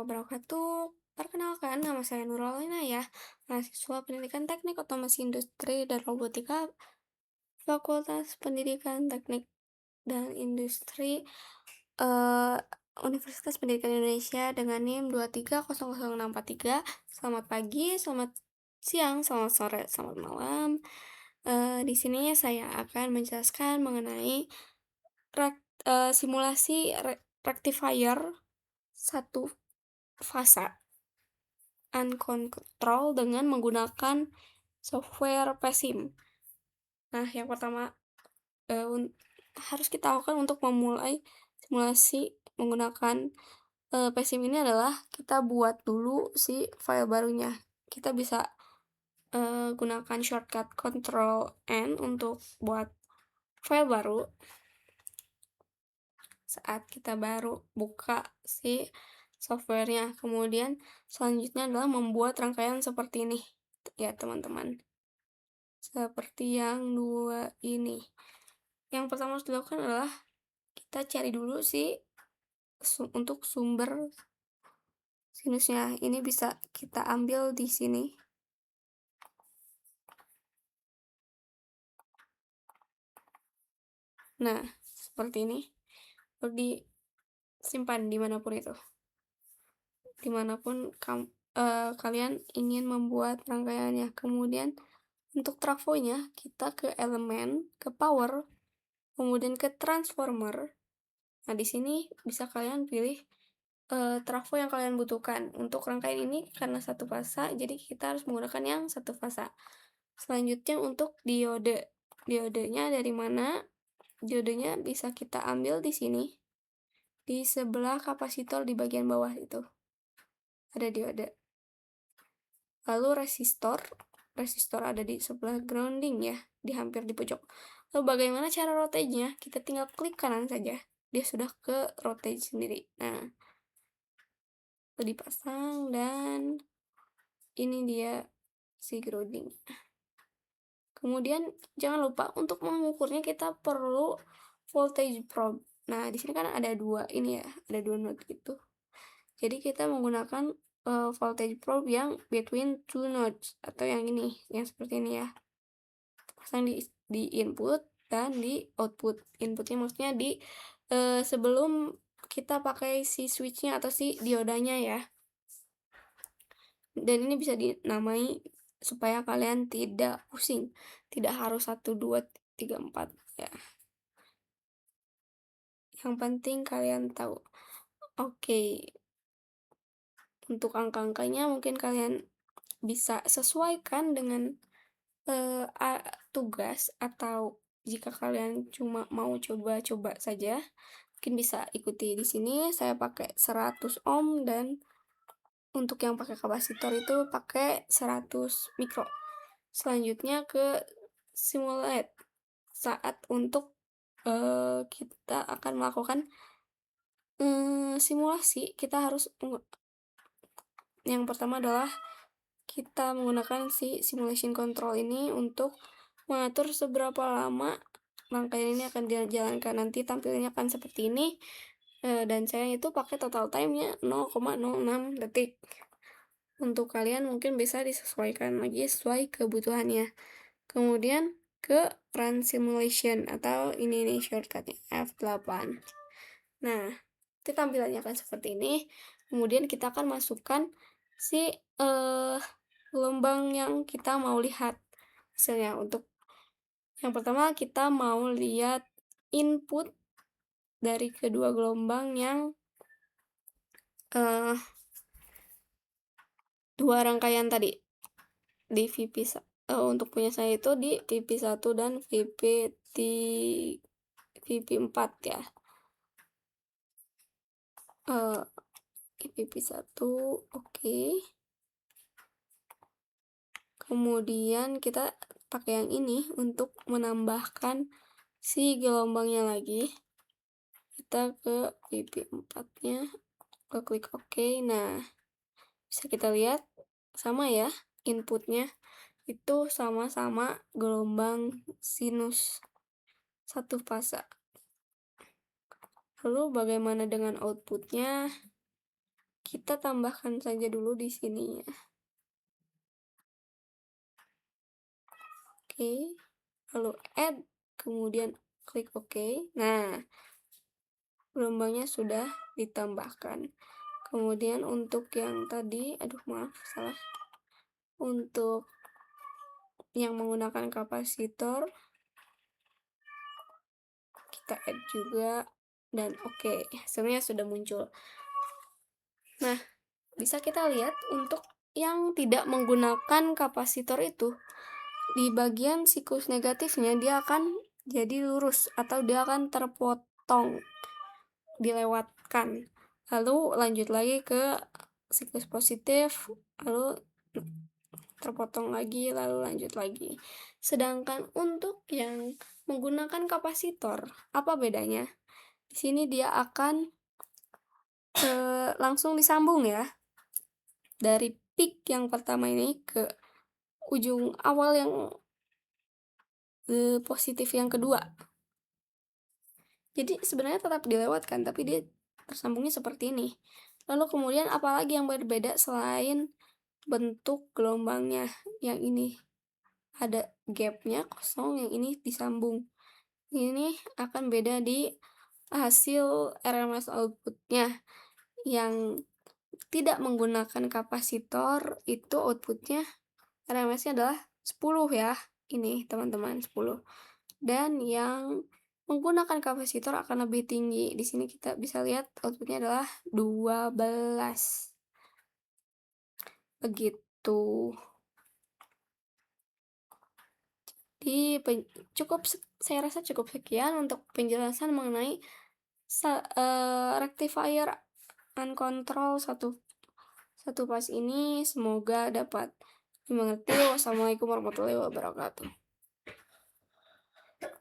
wabarakatuh. Perkenalkan, nama saya Nurulina ya, mahasiswa Pendidikan Teknik Otomasi Industri dan Robotika, Fakultas Pendidikan Teknik dan Industri, eee, Universitas Pendidikan Indonesia dengan NIM 2300643. Selamat pagi, selamat siang, selamat sore, selamat malam. Di sini saya akan menjelaskan mengenai simulasi rectifier satu fasa uncontrol dengan menggunakan software PESIM. Nah, yang pertama, harus kita lakukan untuk memulai simulasi menggunakan, PESIM ini adalah kita buat dulu si file barunya. Kita bisa, gunakan shortcut Ctrl N untuk buat file baru saat kita baru buka si software-nya. Kemudian selanjutnya adalah membuat rangkaian seperti ini, ya teman-teman. Seperti yang dua ini. Yang pertama harus dilakukan adalah kita cari dulu si untuk sumber sinusnya. Ini bisa kita ambil di sini. Nah, seperti ini. Lalu disimpan dimanapun itu. Dimanapun kalian ingin membuat rangkaiannya. Kemudian untuk trafonya, kita ke elemen, ke power, kemudian ke transformer. Nah, di sini bisa kalian pilih trafo yang kalian butuhkan. Untuk rangkaian ini karena satu fasa, jadi kita harus menggunakan yang satu fasa. Selanjutnya untuk diode. Diodenya dari mana? Diodenya bisa kita ambil di sini. Di sebelah kapasitor di bagian bawah itu. Ada diode. Lalu resistor. Resistor ada di sebelah grounding ya, di hampir di pojok. Lalu bagaimana cara rotate-nya? Kita tinggal klik kanan saja. Dia sudah ke rotate sendiri. Nah, dipasang dan ini dia si grounding. Kemudian jangan lupa untuk mengukurnya kita perlu voltage probe. Nah, di sini kan ada dua ini ya, ada dua node gitu. Jadi kita menggunakan voltage probe yang between two nodes atau yang ini, yang seperti ini ya. Pasang di input dan di output. Inputnya maksudnya di sebelum kita pakai si switchnya atau si diodanya ya. Dan ini bisa dinamai supaya kalian tidak pusing, tidak harus 1, 2, 3, 4 ya. Yang penting kalian tahu. Oke, untuk angka-angkanya mungkin kalian bisa sesuaikan dengan tugas, atau jika kalian cuma mau coba-coba saja, mungkin bisa ikuti di sini. Saya pakai 100 ohm dan untuk yang pakai kapasitor itu pakai 100 mikro. Selanjutnya ke simulate. Saat untuk kita akan melakukan simulasi, kita harus yang pertama adalah kita menggunakan si simulation control ini untuk mengatur seberapa lama rangkaian ini akan dijalankan. Nanti tampilannya akan seperti ini. Dan saya itu pakai total time-nya 0,06 detik. Untuk kalian mungkin bisa disesuaikan lagi sesuai kebutuhannya. Kemudian ke run simulation atau ini nih shortcutnya F8. Nah, itu tampilannya akan seperti ini. Kemudian kita akan masukkan si gelombang yang kita mau lihat hasilnya. Untuk yang pertama kita mau lihat input dari kedua gelombang yang dua rangkaian tadi di untuk punya saya itu di VP1 dan VP4 ya. VP1 oke. Kemudian kita pakai yang ini untuk menambahkan si gelombangnya lagi. Kita ke VP4-nya, kita klik OK. Nah, bisa kita lihat sama ya, inputnya itu sama-sama gelombang sinus satu fasa. Lalu bagaimana dengan outputnya? kita tambahkan saja dulu di sini ya. Oke, lalu add, kemudian klik OK. Nah, gelombangnya sudah ditambahkan. Kemudian untuk yang tadi, aduh maaf salah. Untuk yang menggunakan kapasitor, kita add juga dan oke, hasilnya sudah muncul. Nah, bisa kita lihat untuk yang tidak menggunakan kapasitor itu, di bagian siklus negatifnya dia akan jadi lurus atau dia akan terpotong, dilewatkan. Lalu lanjut lagi ke siklus positif, lalu terpotong lagi, lalu lanjut lagi. Sedangkan untuk yang menggunakan kapasitor, apa bedanya? Di sini dia akan langsung disambung ya. Dari peak yang pertama ini ke ujung awal yang positif yang kedua. Jadi sebenarnya tetap dilewatkan, tapi dia tersambungnya seperti ini. Lalu kemudian apalagi yang berbeda selain bentuk gelombangnya? Yang ini ada gapnya kosong, yang ini disambung. Ini akan beda di hasil RMS outputnya. Yang tidak menggunakan kapasitor itu outputnya RMS-nya adalah 10 ya. Ini teman-teman 10. Dan yang menggunakan kapasitor akan lebih tinggi. Di sini kita bisa lihat outputnya adalah 12. Begitu. Jadi saya rasa cukup sekian untuk penjelasan mengenai rectifier uncontrol satu pas ini. Semoga dapat dimengerti. Wassalamualaikum warahmatullahi wabarakatuh.